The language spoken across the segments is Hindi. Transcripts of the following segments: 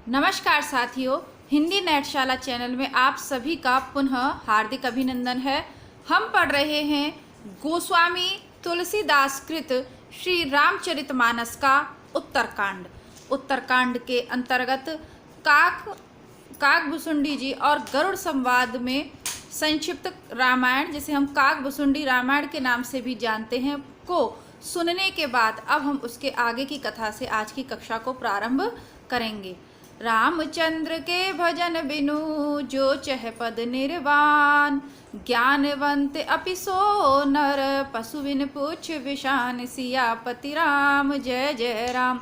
नमस्कार साथियों, हिंदी नेटशाला चैनल में आप सभी का पुनः हार्दिक अभिनंदन है। हम पढ़ रहे हैं गोस्वामी तुलसीदास कृत श्री रामचरितमानस का उत्तरकांड। उत्तरकांड के अंतर्गत काकभुसुंडी जी और गरुड़ संवाद में संक्षिप्त रामायण, जिसे हम काकभुसुंडी रामायण के नाम से भी जानते हैं, को सुनने के बाद अब हम उसके आगे की कथा से आज की कक्षा को प्रारंभ करेंगे। रामचंद्र के भजन बिनु जो चह पद निर्वाण, ज्ञानवंत अपि सो नर पशु बिन पुछ विशान, सियापति राम जय जय राम।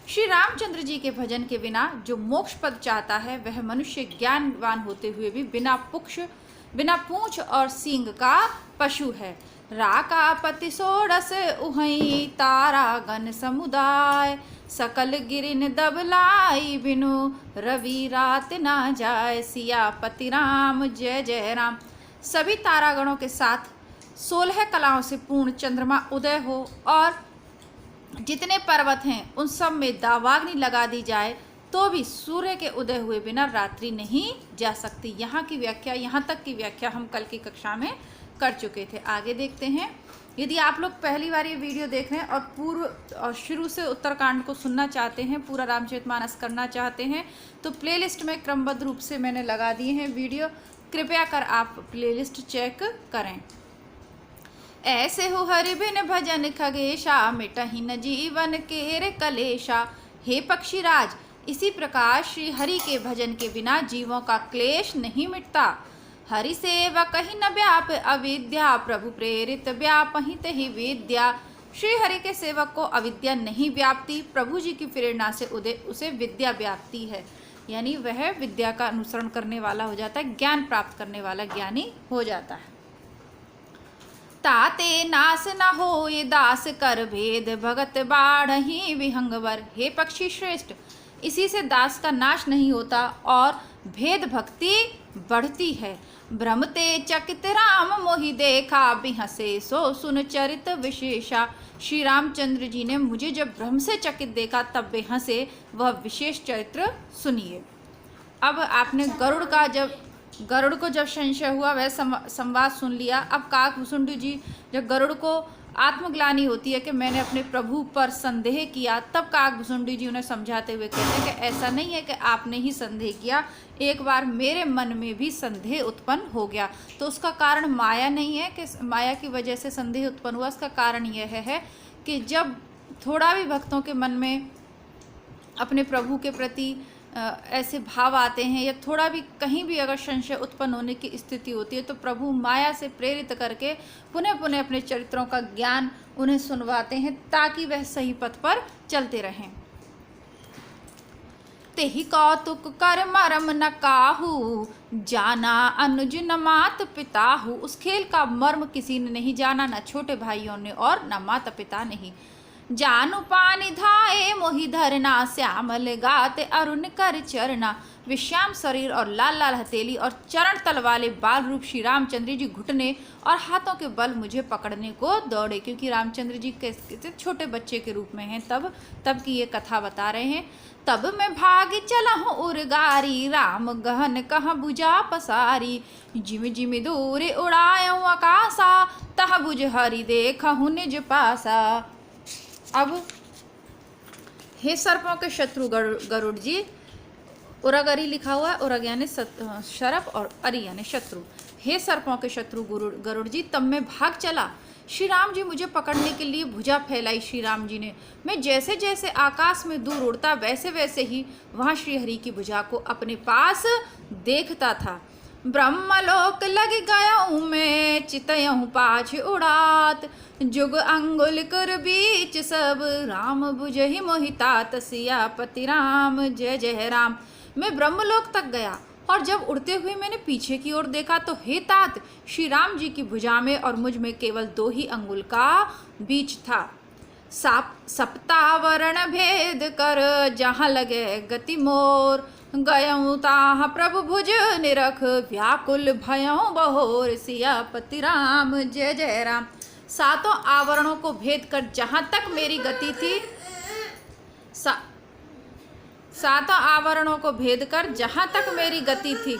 श्री रामचंद्र जी के भजन के बिना जो मोक्ष पद चाहता है वह मनुष्य ज्ञानवान होते हुए भी बिना पूंछ और सींग का पशु है। राका पति सोड़स उहई तारा गण समुदाय, सकल गिरिन दबलाई बिनु रवि रात ना जाए, सियापति राम जय जय राम। सभी तारागणों के साथ 16 कलाओं से पूर्ण चंद्रमा उदय हो और जितने पर्वत हैं उन सब में दावाग्नि लगा दी जाए तो भी सूर्य के उदय हुए बिना रात्रि नहीं जा सकती। यहाँ तक की व्याख्या हम कल की कक्षा में कर चुके थे। आगे देखते हैं। यदि आप लोग पहली बार ये वीडियो देख रहे हैं और शुरू से उत्तरकांड को सुनना चाहते हैं, पूरा रामचरितमानस करना चाहते हैं, तो प्लेलिस्ट में क्रमबद्ध रूप से मैंने लगा दिए हैं वीडियो। कृपया कर आप प्लेलिस्ट चेक करें। ऐसे हो हरि बिन भजन खगेशा, मिटहि न जीवन केर कलेशा। हे पक्षीराज, इसी प्रकार श्री हरि के भजन के बिना जीवों का क्लेश नहीं मिटता। हरि सेवक ही न व्याप अविद्या, प्रभु प्रेरित व्यापहित ही विद्या। श्री हरि के सेवक को अविद्या नहीं व्यापती, प्रभु जी की प्रेरणा से उसे विद्या व्यापती है, यानी वह विद्या का अनुसरण करने वाला हो जाता है, ज्ञान प्राप्त करने वाला ज्ञानी हो जाता है। ताते नास न हो ये दास कर भेद, भगत बाढ़ही विहंगवर। हे पक्षी श्रेष्ठ, इसी से दास का नाश नहीं होता और भेद भक्ति बढ़ती है। भ्रमते चकित राम मोहि देखा, बिहसे सो सुन चरित विशेषा। श्री रामचंद्र जी ने मुझे जब भ्रम से चकित देखा तब वे हंसे, वह विशेष चरित्र सुनिए। अब आपने गरुड़ को जब संशय हुआ वह संवाद सुन लिया। अब काकभुसुंडी जी जब गरुड़ को आत्मग्लानि होती है कि मैंने अपने प्रभु पर संदेह किया, तब काकभुसुंडी जी उन्हें समझाते हुए कहते हैं कि ऐसा नहीं है कि आपने ही संदेह किया, एक बार मेरे मन में भी संदेह उत्पन्न हो गया। तो उसका कारण माया नहीं है कि माया की वजह से संदेह उत्पन्न हुआ। उसका कारण यह है कि जब थोड़ा भी भक्तों के मन में अपने प्रभु के प्रति ऐसे भाव आते हैं या थोड़ा भी कहीं भी अगर संशय उत्पन्न होने की स्थिति होती है, तो प्रभु माया से प्रेरित करके पुनः पुनः अपने चरित्रों का ज्ञान उन्हें सुनवाते हैं ताकि वह सही पथ पर चलते रहें। तेहि कौतुक कर मरम न काहू, जाना अनुज न मात पिताहू। उस खेल का मर्म किसी ने नहीं जाना, न छोटे भाइयों ने और न माता पिता नहीं। जानु पानी धाए मोहि धरना, श्यामल गाते अरुण कर चरना। विश्याम शरीर और लाल लाल हथेली और चरण तल वाले बाल रूप श्री रामचंद्र जी घुटने और हाथों के बल मुझे पकड़ने को दौड़े, क्योंकि रामचंद्र जी कैसे छोटे बच्चे के रूप में हैं, तब की ये कथा बता रहे हैं। तब मैं भाग चला हूँ उर्गारी, राम गहन कहाँ बुझा पसारी। जिम जिम दूर उड़ाऊँ आकाशा, तह बुझ हरि देखा हूँ निज पासा। अब हे सर्पों के शत्रु गरुड़ जी, उरगरी लिखा हुआ है, उरग यानी शरप और अरि यानी शत्रु। हे सर्पों के शत्रु गरुड़ जी, तब मैं भाग चला। श्री राम जी मुझे पकड़ने के लिए भुजा फैलाई श्री राम जी ने। मैं जैसे जैसे आकाश में दूर उड़ता वैसे वैसे ही वहाँ श्री हरि की भुजा को अपने पास देखता था। ब्रह्मलोक लग गया मैं, चितयहूँ पाछ उड़ात। जुग अंगुल कर बीच सब, राम बुझहि मोहितात। सियापति राम जय जय राम। मैं ब्रह्मलोक तक गया और जब उड़ते हुए मैंने पीछे की ओर देखा तो हे तात, श्री राम जी की भुजा में और मुझ में केवल 2 ही अंगुल का बीच था। सप्तावरण भेद कर, जहाँ लगे गति मोर। गयऊँ ताह प्रभु भुज निरख, व्याकुल भयऊँ बहोर। सियापति राम जय जय राम। 7 आवरणों को भेद कर जहाँ तक मेरी गति थी, सातों आवरणों को भेद कर जहां तक मेरी गति थी,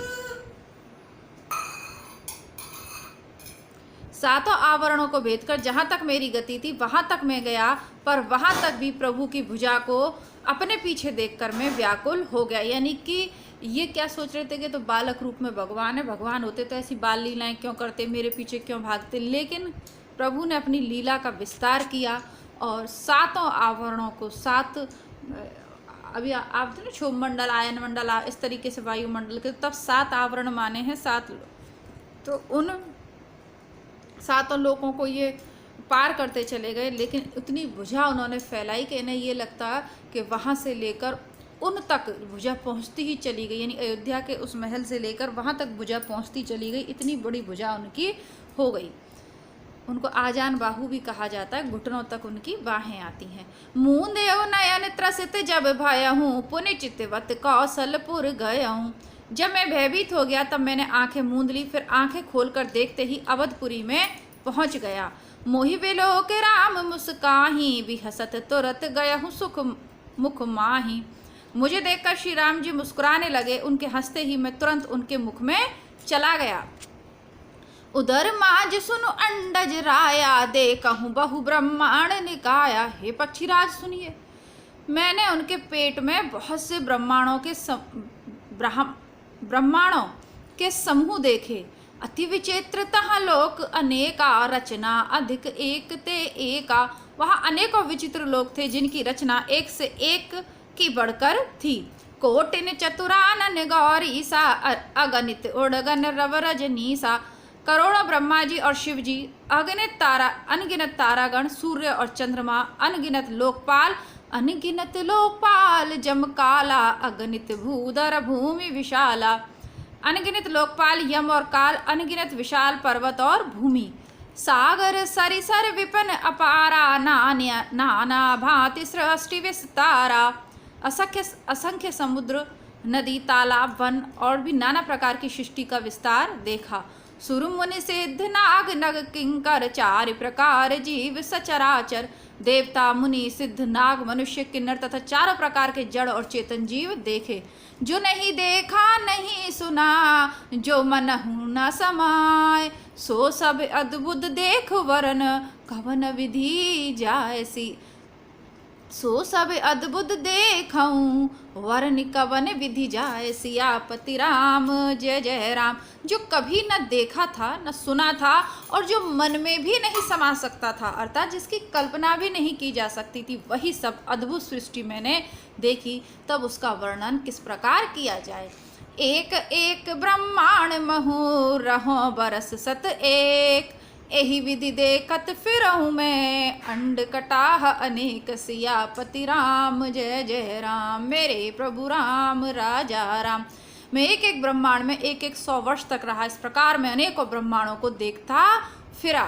सातों आवरणों को भेद कर जहां तक मेरी गति थी वहां तक मैं गया, पर वहां तक भी प्रभु की भुजा को अपने पीछे देखकर मैं व्याकुल हो गया। यानी कि ये क्या सोच रहे थे कि तो बालक रूप में भगवान है, भगवान होते तो ऐसी बाल लीलाएं क्यों करते, मेरे पीछे क्यों भागते। लेकिन प्रभु ने अपनी लीला का विस्तार किया और सातों आवरणों को, सात, अभी आप थे ना क्षोभ मंडल, आयन मंडल, इस तरीके से वायुमंडल के, तब सात आवरण माने हैं, सात। तो उन सातों लोगों को ये पार करते चले गए, लेकिन उतनी भुजा उन्होंने फैलाई कि इन्हें ये लगता कि वहाँ से लेकर उन तक भुजा पहुँचती ही चली गई। यानी अयोध्या के उस महल से लेकर वहाँ तक भुजा पहुँचती चली गई, इतनी बड़ी भुजा उनकी हो गई। उनको आजान बाहु भी कहा जाता है, घुटनों तक उनकी बाहें आती हैं। मूंदेव नयन त्रसित जब भयहूँ, पुनि चितवत कौशलपुर गयहूँ। जब मैं भयभीत हो गया तब मैंने आंखें मूंद ली, फिर आंखें खोलकर देखते ही अवधपुरी में पहुंच गया। मोहि बिलोक राम मुस्काही, बिहसत तुरत गयहूँ सुख मुख माही। मुझे देखकर श्री राम जी मुस्कुराने लगे, उनके हंसते ही मैं तुरंत उनके मुख में चला गया। उधर माज सुनु अंडज राया, देखहूँ बहु ब्रह्मांड निकाया। हे पक्षीराज सुनिए, मैंने उनके पेट में बहुत से ब्रह्मांडों के समूह देखे। अति विचित्रतः लोक अनेका, रचना अधिक एक ते एका। वहाँ अनेकों विचित्र लोग थे जिनकी रचना एक से एक की बढ़कर थी। कोटिन चतुरानन गौरी सा, अगणित उड़गन रव रजनीसा। करोड़ों ब्रह्मा जी और शिव जी, अनगिनत तारागण, सूर्य और चंद्रमा, अनगिनत लोकपाल, अनगिनत लोकपाल जमकाला, अगणित भूधर भूमि विशाला। अनगिनत लोकपाल यम और काल, अनगिनत विशाल पर्वत और भूमि, सागर सरिसर विपिन अपारा, नाना भांति सृष्टि विस्तारा। असंख्य समुद्र, नदी, तालाब, वन और भी नाना प्रकार की सृष्टि का विस्तार देखा। सुर मुनि सिद्ध नाग नग किंकर, चार प्रकार जीव सचराचर। देवता, मुनि, सिद्ध, नाग, मनुष्य, किन्नर तथा चारों प्रकार के जड़ और चेतन जीव देखे। जो नहीं देखा नहीं सुना, जो मनहु न समाय, सो सब अद्भुत देख वरन, कवन विधि जायसी। सो सब अद्भुत देखऊं, वरन कवन विधि जाय। सियापति राम जय जय राम। जो कभी न देखा था न सुना था और जो मन में भी नहीं समा सकता था, अर्थात जिसकी कल्पना भी नहीं की जा सकती थी, वही सब अद्भुत सृष्टि मैंने देखी। तब उसका वर्णन किस प्रकार किया जाए। एक एक ब्रह्मांड महु, रहो बरस सत एक। एही विधि देखत फिरहूँ मैं, अंड कटाह अनेक। सियापति राम जय जय राम। मेरे प्रभु राम राजा राम। मैं एक एक ब्रह्मांड में एक एक 100 वर्ष तक रहा। इस प्रकार मैं अनेकों ब्रह्मांडों को देखता फिरा।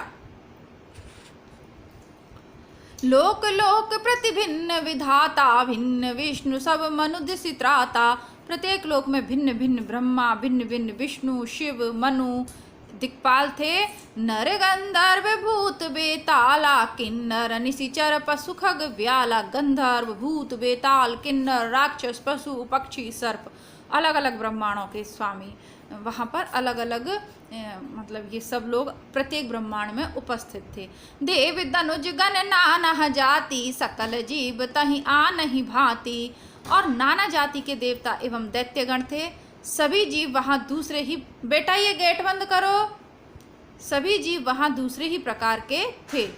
लोक लोक प्रति भिन्न विधाता, भिन्न विष्णु सब मनु दिसि त्राता। प्रत्येक लोक में भिन्न भिन्न ब्रह्मा, भिन्न भिन्न विष्णु, शिव, मनु दिक्पाल थे। नर गंधर्व भूत बेताला, किन्नर निशिचर पशु खग व्याला। गंधर्व, भूत, बेताल, किन्नर, राक्षस, पशु, पक्षी, सर्प, अलग अलग ब्रह्मांडों के स्वामी वहाँ पर अलग अलग मतलब ये सब लोग प्रत्येक ब्रह्मांड में उपस्थित थे। देव दनुज गण नाना जाति, सकल जीव तहि आनहि भांति। और नाना जाति के देवता एवं दैत्यगण थे। सभी जीव वहाँ दूसरे ही, बेटा ये गेट बंद करो, सभी जीव वहाँ दूसरे ही प्रकार के थे।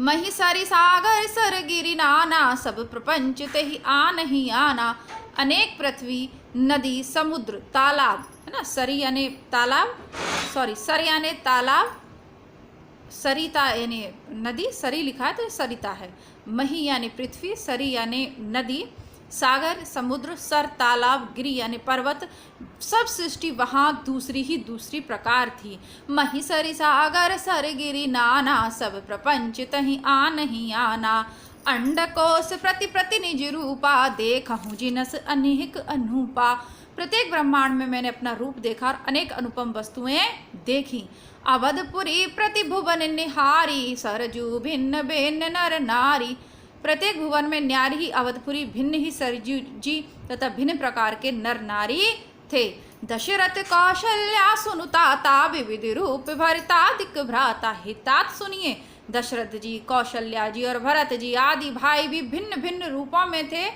महिषारी सागर सर गिरि नाना, सब प्रपंच ते ही आनहि आना। अनेक पृथ्वी, नदी, समुद्र, तालाब, है ना, सरी यानी तालाब, सर यानी तालाब, सरिता यानी नदी, सरी लिखा है तो सरिता है। मही यानी पृथ्वी, सरी यानी नदी, सागर समुद्र, सर तालाब, गिरि यानी पर्वत, सब सृष्टि वहाँ दूसरी ही दूसरी प्रकार थी। महिषरी सागर सर गिरि नाना, सब प्रपंच तहि आनहि आना। अंडकोश प्रति प्रति निज रूपा, देखहूँ जिनस अनेक अनूपा। प्रत्येक ब्रह्मांड में मैंने अपना रूप देखा और अनेक अनुपम वस्तुएं देखी। अवधपुरी प्रति भुवन निहारी, सरजू भिन्न भिन्न नर नारी। प्रत्येक भुवन में न्यारी ही अवधपुरी, भिन्न ही सरजू जी तथा भिन्न प्रकार के नर नारी थे। दशरथ कौशल्या सुनुताता, विविध रूप भरतादिक भ्राता। हितात सुनिए, दशरथ जी, कौशल्या जी और भरत जी आदि भाई भी भिन्न भिन्न रूपों में थे।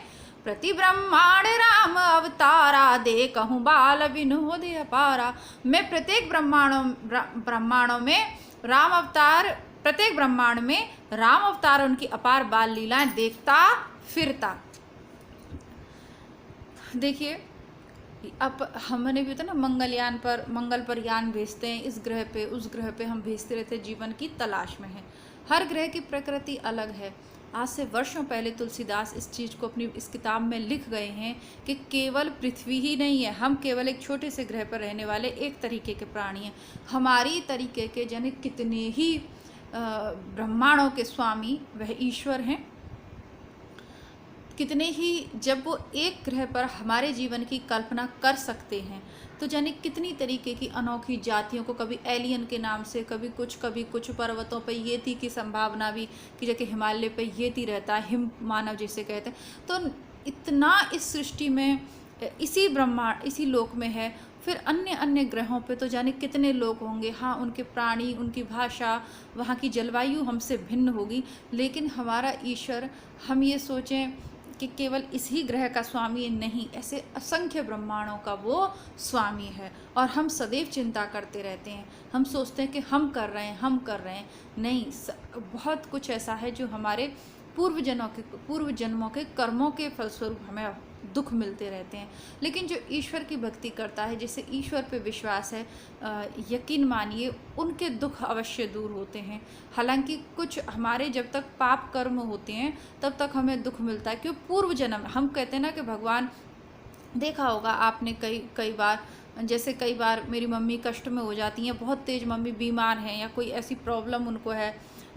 प्रति ब्रह्मांड राम अवतारा, दे कहूँ बाल विनोद अपारा। मैं प्रत्येक ब्रह्मांडों में राम अवतार, प्रत्येक ब्रह्मांड में राम अवतार उनकी अपार बाल लीलाएं देखता फिरता। देखिए, अब हमने भी होता ना, मंगल पर यान भेजते हैं, इस ग्रह पे उस ग्रह पे हम भेजते रहते, जीवन की तलाश में है। हर ग्रह की प्रकृति अलग है। आज से वर्षों पहले तुलसीदास इस चीज़ को अपनी इस किताब में लिख गए हैं कि केवल पृथ्वी ही नहीं है, हम केवल एक छोटे से ग्रह पर रहने वाले एक तरीके के प्राणी हैं। हमारी तरीके के जन कितने ही ब्रह्मांडों के स्वामी वह ईश्वर हैं। कितने ही, जब वो एक ग्रह पर हमारे जीवन की कल्पना कर सकते हैं, तो जाने कितनी तरीके की अनोखी जातियों को, कभी एलियन के नाम से, कभी कुछ पर्वतों पर येती की संभावना भी, कि जबकि हिमालय पर येती रहता है, हिम मानव जिसे कहते हैं। तो इतना इस सृष्टि में, इसी ब्रह्मांड, इसी लोक में है। फिर अन्य अन्य ग्रहों पे तो जाने कितने लोग होंगे। हाँ, उनके प्राणी, उनकी भाषा, वहाँ की जलवायु हमसे भिन्न होगी, लेकिन हमारा ईश्वर, हम ये सोचें कि केवल इसी ग्रह का स्वामी नहीं, ऐसे असंख्य ब्रह्मांडों का वो स्वामी है। और हम सदैव चिंता करते रहते हैं, हम सोचते हैं कि हम कर रहे हैं। नहीं, बहुत कुछ ऐसा है जो हमारे पूर्व जन्मों के कर्मों के फलस्वरूप हमें दुख मिलते रहते हैं। लेकिन जो ईश्वर की भक्ति करता है, जिसे ईश्वर पे विश्वास है, यकीन मानिए उनके दुख अवश्य दूर होते हैं। हालांकि कुछ हमारे जब तक पाप कर्म होते हैं तब तक हमें दुख मिलता है, क्यों? पूर्व जन्म, हम कहते हैं ना कि भगवान, देखा होगा आपने कई बार, जैसे कई बार मेरी मम्मी कष्ट में हो जाती हैं, बहुत तेज मम्मी बीमार हैं, या कोई ऐसी प्रॉब्लम उनको है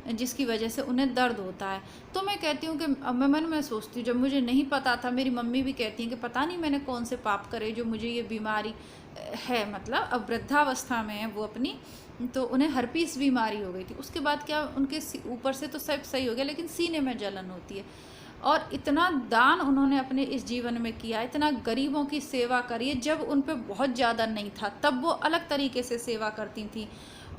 जिसकी वजह से उन्हें दर्द होता है, तो मैं कहती हूँ कि मैं मन में सोचती हूँ, जब मुझे नहीं पता था, मेरी मम्मी भी कहती हैं कि पता नहीं मैंने कौन से पाप करे जो मुझे ये बीमारी है। मतलब अब वृद्धावस्था में है वो अपनी, तो उन्हें हर्पीस बीमारी हो गई थी। उसके बाद क्या, उनके ऊपर से तो सब सही हो गया, लेकिन सीने में जलन होती है। और इतना दान उन्होंने अपने इस जीवन में किया, इतना गरीबों की सेवा करी है। जब उन पे बहुत ज़्यादा नहीं था तब वो अलग तरीके से सेवा करती थी,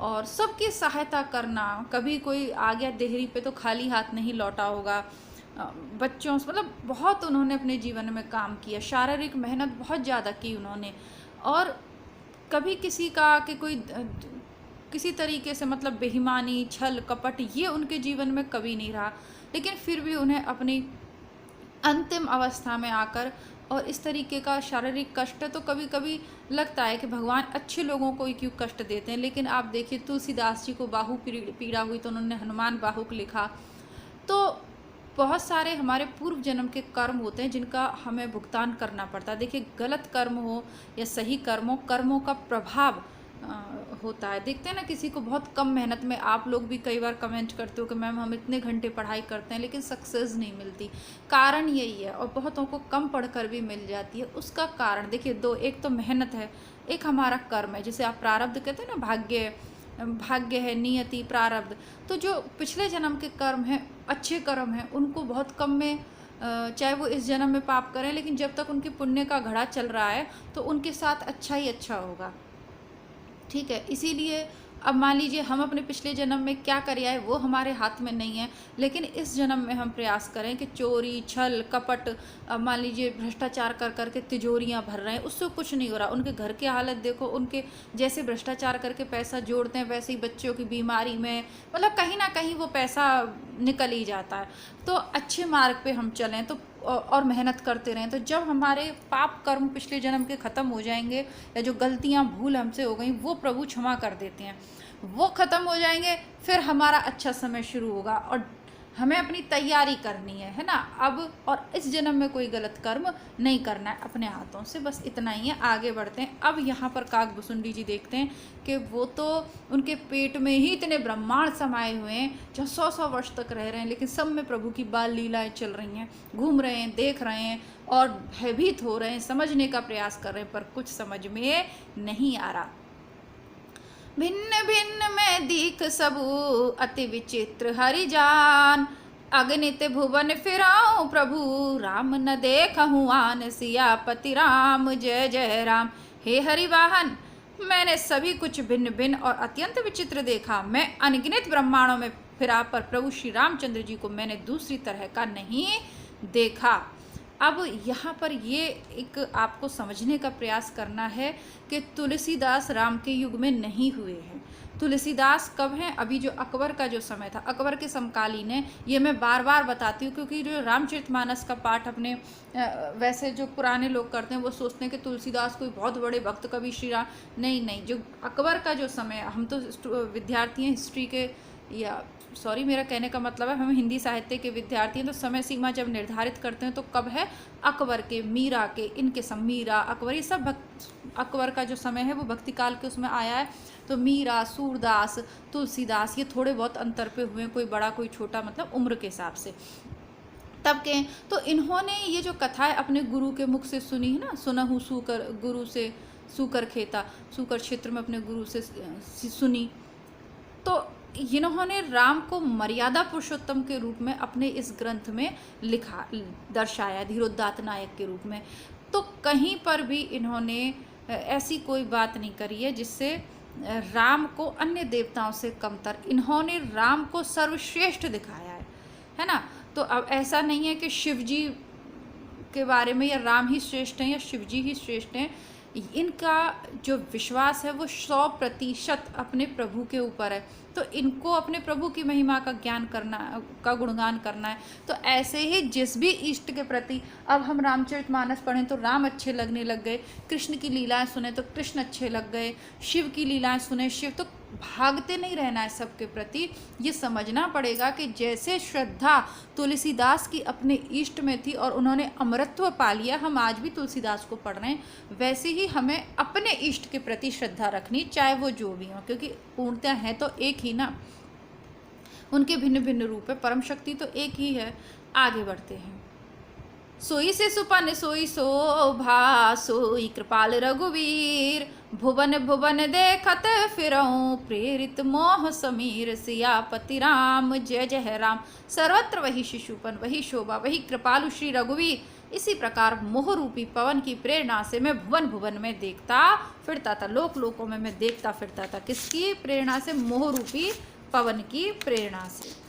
और सबकी सहायता करना। कभी कोई आ गया देहरी पे तो खाली हाथ नहीं लौटा होगा। बच्चों से, मतलब बहुत उन्होंने अपने जीवन में काम किया, शारीरिक मेहनत बहुत ज़्यादा की उन्होंने। और कभी किसी का कि कोई किसी तरीके से, मतलब बेईमानी, छल कपट, ये उनके जीवन में कभी नहीं रहा। लेकिन फिर भी उन्हें अपनी अंतिम अवस्था में आकर और इस तरीके का शारीरिक कष्ट, तो कभी कभी लगता है कि भगवान अच्छे लोगों को ही क्यों कष्ट देते हैं। लेकिन आप देखिए, तुलसीदास जी को बाहु पीड़ा हुई तो उन्होंने हनुमान बाहुक लिखा। तो बहुत सारे हमारे पूर्व जन्म के कर्म होते हैं जिनका हमें भुगतान करना पड़ता है। देखिए, गलत कर्म हो या सही कर्म हो, कर्मों का प्रभाव होता है। देखते हैं ना, किसी को बहुत कम मेहनत में, आप लोग भी कई बार कमेंट करते हो कि मैम हम इतने घंटे पढ़ाई करते हैं लेकिन सक्सेस नहीं मिलती। कारण यही है, और बहुतों को कम पढ़कर भी मिल जाती है। उसका कारण देखिए दो, एक तो मेहनत है, एक हमारा कर्म है, जिसे आप प्रारब्ध कहते हैं ना, भाग्य है, नियति, प्रारब्ध। तो जो पिछले जन्म के कर्म हैं, अच्छे कर्म हैं, उनको बहुत कम में, चाहे वो इस जन्म में पाप करें, लेकिन जब तक उनके पुण्य का घड़ा चल रहा है तो उनके साथ अच्छा ही अच्छा होगा। ठीक है, इसीलिए अब मान लीजिए हम अपने पिछले जन्म में क्या करे आए वो हमारे हाथ में नहीं है, लेकिन इस जन्म में हम प्रयास करें कि चोरी, छल, कपट, अब मान लीजिए भ्रष्टाचार कर करके तिजोरियां भर रहे हैं, उससे कुछ नहीं हो रहा। उनके घर की हालत देखो, उनके जैसे भ्रष्टाचार करके पैसा जोड़ते हैं वैसे ही बच्चों की बीमारी में, मतलब कहीं ना कहीं वो पैसा निकल ही जाता है। तो अच्छे मार्ग पे हम चलें तो और मेहनत करते रहें, तो जब हमारे पाप कर्म पिछले जन्म के ख़त्म हो जाएंगे, या जो गलतियां भूल हमसे हो गई वो प्रभु क्षमा कर देते हैं, वो ख़त्म हो जाएंगे, फिर हमारा अच्छा समय शुरू होगा। और हमें अपनी तैयारी करनी है ना अब, और इस जन्म में कोई गलत कर्म नहीं करना है अपने हाथों से, बस इतना ही है। आगे बढ़ते हैं। अब यहाँ पर काकभुसुंडी जी देखते हैं कि वो तो उनके पेट में ही इतने ब्रह्मांड समाये हुए हैं जो 100-100 वर्ष तक रह रहे हैं, लेकिन सब में प्रभु की बाल लीलाएं चल रही हैं, घूम रहे हैं, देख रहे हैं और भयभीत हो रहे हैं, समझने का प्रयास कर रहे हैं, पर कुछ समझ में नहीं आ रहा। भिन्न भिन्न में दीख सबू, अति विचित्र हरि जान, अगणित भुवन फिराऊं प्रभु, राम न देखहूँ आन, सियापति राम जय जय राम। हे हरिवाहन, मैंने सभी कुछ भिन्न भिन्न और अत्यंत विचित्र देखा। मैं अनगिनत ब्रह्मांडों में फिरा, पर प्रभु श्री रामचंद्र जी को मैंने दूसरी तरह का नहीं देखा। अब यहाँ पर ये एक आपको समझने का प्रयास करना है कि तुलसीदास राम के युग में नहीं हुए हैं। तुलसीदास कब हैं? अभी जो अकबर का जो समय था, अकबर के समकालीन है। ये मैं बार बार बताती हूँ क्योंकि जो रामचरितमानस का पाठ अपने वैसे जो पुराने लोग करते हैं वो सोचते हैं कि तुलसीदास कोई बहुत बड़े भक्त कवि श्री राम, नहीं, जो अकबर का जो समय, हम तो विद्यार्थी हैं हिस्ट्री के, या सॉरी मेरा कहने का मतलब है हम हिंदी साहित्य के विद्यार्थी हैं, तो समय सीमा जब निर्धारित करते हैं तो कब है? अकबर के, मीरा के, इनके सब मीरा अकबर, ये सब अकबर का जो समय है वो भक्ति काल के उसमें आया है। तो मीरा, सूरदास, तुलसीदास ये थोड़े बहुत अंतर पे हुए, कोई बड़ा कोई छोटा, मतलब उम्र के हिसाब से तब के। तो इन्होंने ये जो कथा है अपने गुरु के मुख से सुनी है ना, सुनहु सूकर गुरु से सूकर खेता, सूकर क्षेत्र में अपने गुरु से सुनी। तो इन्होंने राम को मर्यादा पुरुषोत्तम के रूप में अपने इस ग्रंथ में लिखा, दर्शाया धीरोदात्त नायक के रूप में। तो कहीं पर भी इन्होंने ऐसी कोई बात नहीं करी है जिससे राम को अन्य देवताओं से कमतर, इन्होंने राम को सर्वश्रेष्ठ दिखाया है ना। तो अब ऐसा नहीं है कि शिव जी के बारे में या राम ही श्रेष्ठ हैं या शिव जी ही श्रेष्ठ हैं। इनका जो विश्वास है वो 100% अपने प्रभु के ऊपर है। तो इनको अपने प्रभु की महिमा का ज्ञान करना, का गुणगान करना है। तो ऐसे ही जिस भी इष्ट के प्रति, अब हम रामचरितमानस पढ़ें तो राम अच्छे लगने लग गए, कृष्ण की लीलाएं सुने तो कृष्ण अच्छे लग गए, शिव की लीलाएं सुने शिव, तो भागते नहीं रहना है सबके प्रति। ये समझना पड़ेगा कि जैसे श्रद्धा तुलसीदास की अपने इष्ट में थी और उन्होंने अमरत्व पा लिया, हम आज भी तुलसीदास को पढ़ रहे हैं, वैसे ही हमें अपने इष्ट के प्रति श्रद्धा रखनी, चाहे वो जो भी हो, क्योंकि पूर्णतः है तो एक ही ना, उनके भिन्न भिन्न रूप है, परम शक्ति तो एक ही है। आगे बढ़ते हैं। सोई से सुपन सोई शोभा, सोई कृपाल रघुवीर, भुवन भुवन देखत फिरऊं, प्रेरित मोह समीर, सियापति राम जय जय राम। सर्वत्र वही शिशुपन, वही शोभा, वही कृपालु श्री रघुवीर। इसी प्रकार मोह रूपी पवन की प्रेरणा से मैं भुवन भुवन में देखता फिरता था, लोक लोकों में मैं देखता फिरता था। किसकी प्रेरणा से? मोह रूपी पवन की प्रेरणा से।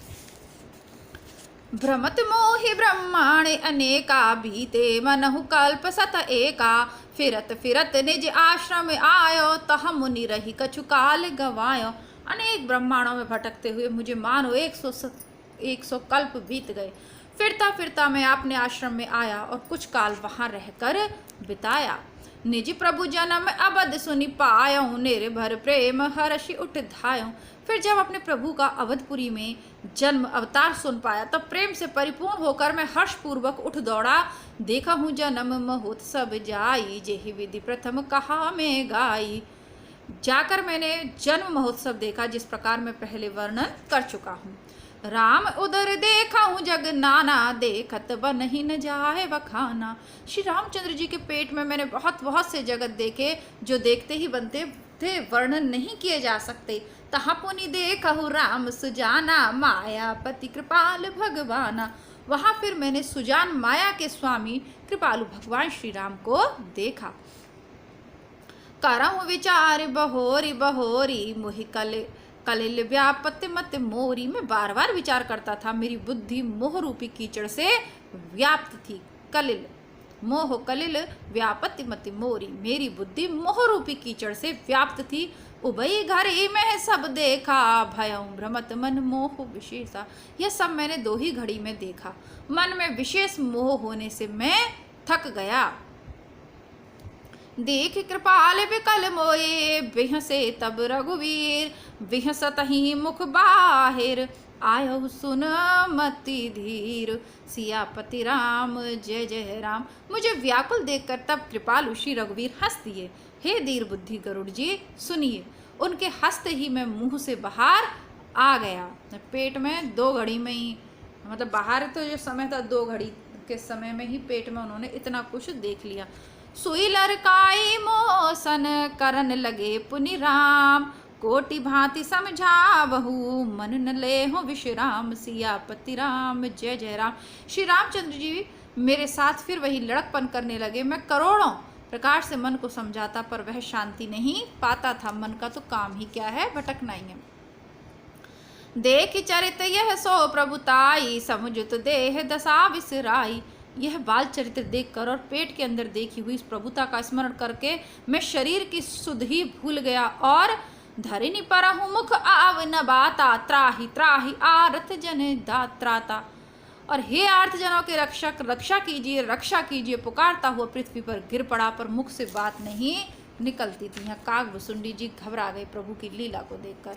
भ्रमत मोहि ब्रह्मांडे अनेका, बीते मनहु कल्प सत एका, फिरत फिरत निज आश्रम आयो, तह मुनि रही कछु काल गवायो। अनेक ब्रह्मांडों में भटकते हुए मुझे मानो 100 कल्प बीत गए। फिरता फिरता मैं अपने आश्रम में आया और कुछ काल वहाँ रहकर बिताया। निज प्रभु जन्म अवध सुनि पायो, नेरे भर प्रेम हर्षि उठ धायो। फिर जब अपने प्रभु का अवधपुरी में जन्म अवतार सुन पाया, तब प्रेम से परिपूर्ण होकर मैं हर्षपूर्वक उठ दौड़ा। देखा हूँ जन्म महोत्सव जाई, जेहि विधि प्रथम कहा मैं गाई। जाकर मैंने जन्म महोत्सव देखा जिस प्रकार मैं पहले वर्णन कर चुका हूँ। राम उदर देखा हूँ जग नाना, देखत बन न जाए बखाना। श्री रामचंद्र जी के पेट में मैंने बहुत से जगत देखे जो देखते ही बनते थे, वर्णन नहीं किए जा सकते। तहाँ पुनि देखहु राम सुजाना, मायापति कृपाल भगवाना। वहाँ फिर मैंने सुजान माया के स्वामी कृपालु भगवान श्री राम को देखा। करहु विचार बहोरी बहोरी, मोहि कलिल व्यापत मत मोरी। मैं बार बार विचार करता था, मेरी बुद्धि मोह रूपी कीचड़ से व्याप्त थी। कलिल मोह कलिल व्यापति मत मोरी, मेरी बुद्धि मोह रूपी कीचड़ से व्याप्त थी। उभई घड़ी में सब देखा, भयं भ्रमत मन मोह विशेषा। यह सब मैंने 2 ही घड़ी में देखा, मन में विशेष मोह होने से मैं थक गया। देख कृपाल विकल मोये, बिहसे तब रघुवीर, बिहसत ही मुख बाहिर, आयो सुन मति धीर, सियापति राम जय जय राम। मुझे व्याकुल देखकर तब कृपालु श्री रघुवीर हंस दिए। हे धीर बुद्धि गरुड़ जी सुनिए। उनके हंसते ही मैं मुंह से बाहर आ गया। पेट में 2 घड़ी में ही, मतलब बाहर तो जो समय था 2 घड़ी के समय में ही पेट में उन्होंने इतना कुछ देख लिया। सुई लरकाई मोसन करन लगे पुनि राम, कोटि भांति समझावहु, मन न ले हो विश्राम, सियापति राम जय जय राम। श्री रामचंद्र जी मेरे साथ फिर वही लड़कपन करने लगे। मैं करोड़ों प्रकार से मन को समझाता पर वह शांति नहीं पाता था। मन का तो काम ही क्या है, भटकना ही है। देख चरित यह सो प्रभुताई, समुझत देह दशा विसराई। यह बाल चरित्र देखकर और पेट के अंदर देखी हुई इस प्रभुता का स्मरण करके मैं शरीर की सुध ही भूल गया और धरिनी परहु मुख आव न बाता, त्राहि त्राहि आरथ जन दात्राता। और हे आर्थ जनों के रक्षक, रक्षा कीजिए रक्षा कीजिए पुकारता हुआ पृथ्वी पर गिर पड़ा, पर मुख से बात नहीं निकलती थी। यहाँ काकभुसुंडी जी घबरा गए प्रभु की लीला को देखकर।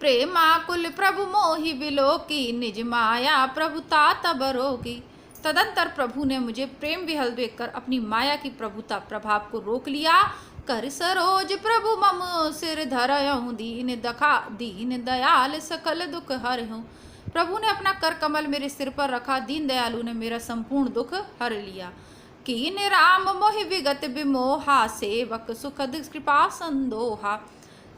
प्रेमाकुल प्रभु मोहि बिलोकी, निज माया प्रभुता तब रोकी। तदंतर प्रभु ने मुझे प्रेम विहल देखकर अपनी माया की प्रभुता प्रभाव को रोक लिया। कर सरोज प्रभु मम सिर धरहूँ, दीन दयाल सकल दुख हरहूँ। प्रभु ने अपना कर कमल मेरे सिर पर रखा, दीन दयालु ने मेरा संपूर्ण दुख हर लिया। कीन राम मोहि विगत विमोहा, सेवक सुखद कृपा संदोहा।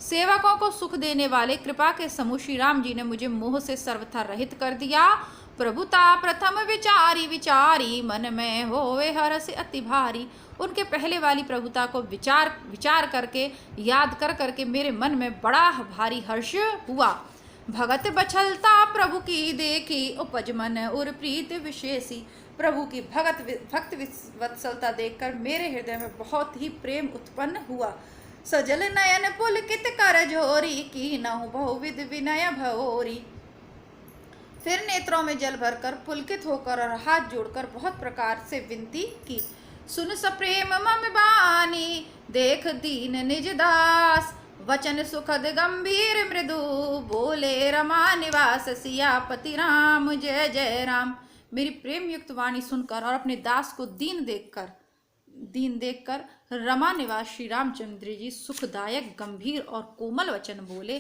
सेवकों को सुख देने वाले कृपा के समूह श्री राम जी ने मुझे मोह से सर्वथा रहित कर दिया। प्रभुता प्रथम विचारी विचारी, मन में होवे हरस अति भारी। उनके पहले वाली प्रभुता को विचार करके याद कर करके मेरे मन में बड़ा भारी हर्ष हुआ। भगत बछलता प्रभु की देखी, उपज मन उर प्रीत विशेषी। प्रभु की भक्त वत्सलता देखकर मेरे हृदय में बहुत ही प्रेम उत्पन्न हुआ। सजल नयन पुलकित कर जोरी, की नहु बहुविध विनय भोरी। फिर नेत्रों में जल भरकर पुलकित होकर और हाथ जोड़कर बहुत प्रकार से विनती की। सुन सप्रेम मम बानी, देख दीन निज दास। वचन सुखद गंभीर मृदु, बोले रमा निवास, सियापति राम जय जय राम। मेरी प्रेम युक्त वाणी सुनकर और अपने दास को दीन देखकर रमा निवास श्री रामचंद्र जी सुखदायक गंभीर और कोमल वचन बोले।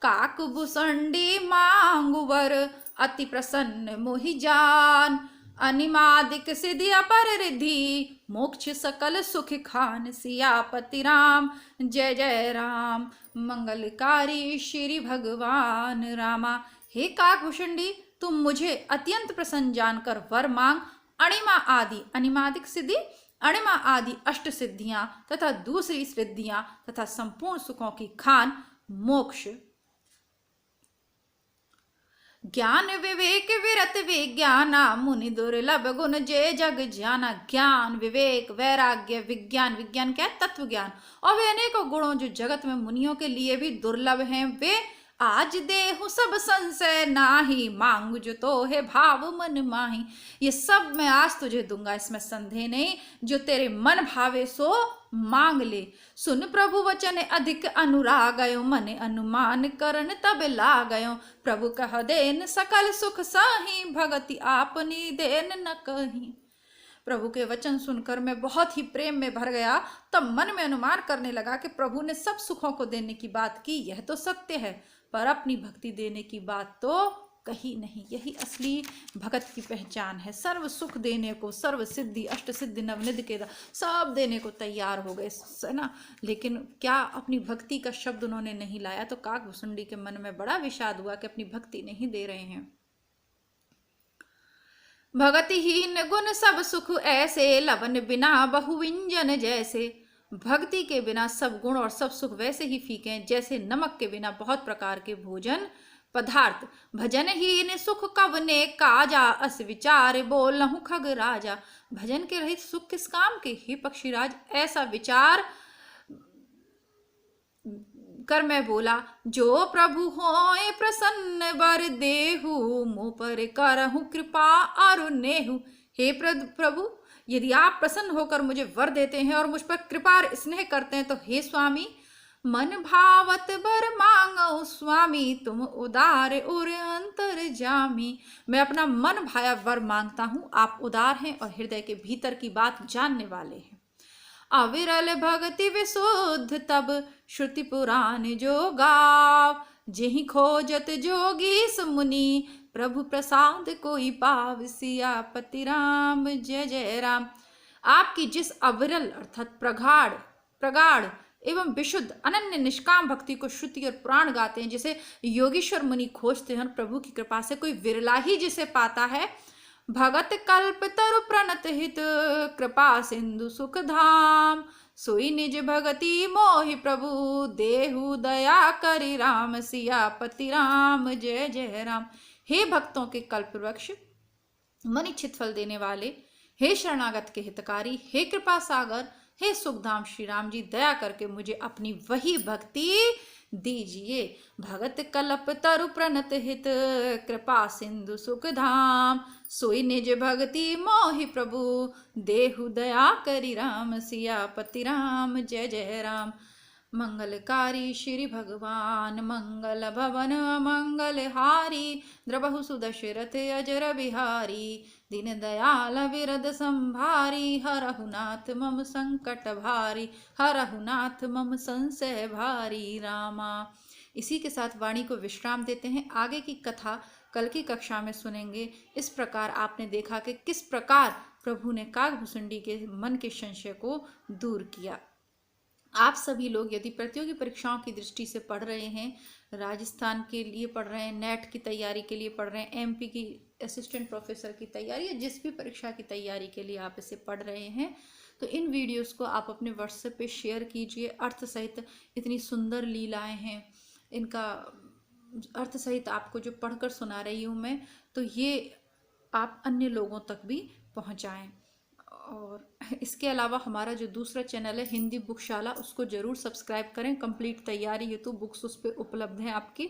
काकभुसुंडी मांगुवर, अति प्रसन्न मोहि जान। अनिमादिक सिद्धि अपर रिद्धि, मोक्ष सकल सुख खान। सियापति राम जय जय राम, मंगलकारी श्री भगवान रामा। हे काकभुसुंडी, तुम मुझे अत्यंत प्रसन्न जानकर वर मांग। अणिमा आदि अनिमादिक सिद्धि, अणिमा आदि अष्ट सिद्धियां तथा दूसरी सिद्धियां तथा संपूर्ण सुखों की खान मोक्ष। ज्ञान विवेक विरत विज्ञाना, मुनि दुर्लभ गुण जे जग जाना। ज्ञान विवेक वैराग्य विज्ञान, विज्ञान क्या है, तत्व ज्ञान, और वे अनेकों गुणों जो जगत में मुनियों के लिए भी दुर्लभ हैं, वे आज देहु सब संशय नाही। मांग जो तो है भाव मन माही। ये सब मैं आज तुझे दूंगा, इसमें संदेह नहीं। जो तेरे मन भावे सो मांग ले। सुन प्रभु वचन अधिक अनुरागयो, मन अनुमान करन तब लागयो। प्रभु कह देन सकल सुख साही, भगति आपनी देन न कहीं। प्रभु के वचन सुनकर मैं बहुत ही प्रेम में भर गया। तब मन में अनुमान करने लगा कि प्रभु ने सब सुखों को देने की बात की, यह तो सत्य है, पर अपनी भक्ति देने की बात तो कही नहीं। यही असली भगत की पहचान है। सर्व सुख देने को, सर्व सिद्धि अष्ट सिद्धि नवनिधि के सब देने को तैयार हो गए, है ना। लेकिन क्या अपनी भक्ति का शब्द उन्होंने नहीं लाया, तो काकभुसुंडी के मन में बड़ा विषाद हुआ कि अपनी भक्ति नहीं दे रहे हैं। भगतिहीन गुण सब सुख ऐसे, लवन बिना बहुविंजन जैसे। भक्ति के बिना सब गुण और सब सुख वैसे ही फीके हैं जैसे नमक के बिना बहुत प्रकार के भोजन पदार्थ। भजनहीन सुख कवने काजा, अस विचार बोलहु खग राजा। भजन के रहित सुख किस काम के, हे पक्षीराज, ऐसा विचार कर मैं बोला। जो प्रभु होए प्रसन्न वर देहु, मुँह पर करहु कृपा अरु नेहु। हे प्रभु, यदि आप प्रसन्न होकर मुझे वर देते हैं और मुझ पर कृपा स्नेह करते हैं, तो हे स्वामी, मन भावत वर मांगो स्वामी, तुम उदार उर अंतर जामी। मैं अपना मन भाया वर मांगता हूँ, आप उदार हैं और हृदय के भीतर की बात जानने वाले हैं। अविरल भक्ति विशुद्ध तब, श्रुति पुराण जो गाव। जेहि खोजत जोगी मुनि, प्रभु प्रसाद कोई पाव। सियापति राम जय जय राम। आपकी जिस अविरल अर्थात प्रगाढ़ एवं विशुद्ध अनन्य निष्काम भक्ति को श्रुति और पुराण गाते हैं, जिसे योगीश्वर मुनि खोजते हैं। प्रभु की कृपा से कोई विरला ही जिसे पाता है। भगत कल्प तरु प्रणत हित, कृपा सिंधु सुख धाम, सोई निज भगति मोहि प्रभु, देहु दया करि राम, सियापति राम जय जय राम। हे भक्तों के कल्प वृक्ष, मनिच्छित फल देने वाले, हे शरणागत के हितकारी, हे कृपा सागर, हे सुखधाम श्री राम जी, दया करके मुझे अपनी वही भक्ति दीजिए। भगत कल्प तरु प्रणत हित, कृपा सिंधु सुख धाम, सोई निज भगति मोहि प्रभु, देहु दया करि राम, सियापति राम जय जय राम। मंगलकारी श्री भगवान, मंगल भवन मंगल हारी, द्रबहु सुदशरथ अजर बिहारी, दीन दयाल विरद संभारी, हरहु नाथ मम संकट भारी, हरहु नाथ मम संशय भारी रामा। इसी के साथ वाणी को विश्राम देते हैं। आगे की कथा कल की कक्षा में सुनेंगे। इस प्रकार आपने देखा कि किस प्रकार प्रभु ने कागभुसुंडी के मन के संशय को दूर किया। आप सभी लोग यदि प्रतियोगी परीक्षाओं की दृष्टि से पढ़ रहे हैं, राजस्थान के लिए पढ़ रहे हैं, नेट की तैयारी के लिए पढ़ रहे हैं, एमपी की असिस्टेंट प्रोफेसर की तैयारी, या जिस भी परीक्षा की तैयारी के लिए आप इसे पढ़ रहे हैं, तो इन वीडियोस को आप अपने व्हाट्सएप पे शेयर कीजिए। अर्थ सहित इतनी सुंदर लीलाएं हैं, इनका अर्थ सहित आपको जो पढ़कर सुना रही हूँ मैं, तो ये आप अन्य लोगों तक भी पहुँचाएँ। और इसके अलावा हमारा जो दूसरा चैनल है हिंदी बुकशाला, उसको ज़रूर सब्सक्राइब करें। कंप्लीट तैयारी हेतु बुक्स उस पर उपलब्ध हैं आपकी।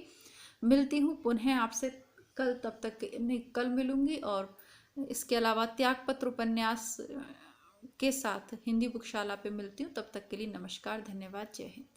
मिलती हूँ पुनः आपसे कल, तब तक नहीं कल मिलूँगी। और इसके अलावा त्यागपत्र उपन्यास के साथ हिंदी बुकशाला पे मिलती हूँ। तब तक के लिए नमस्कार, धन्यवाद, जय हिंद।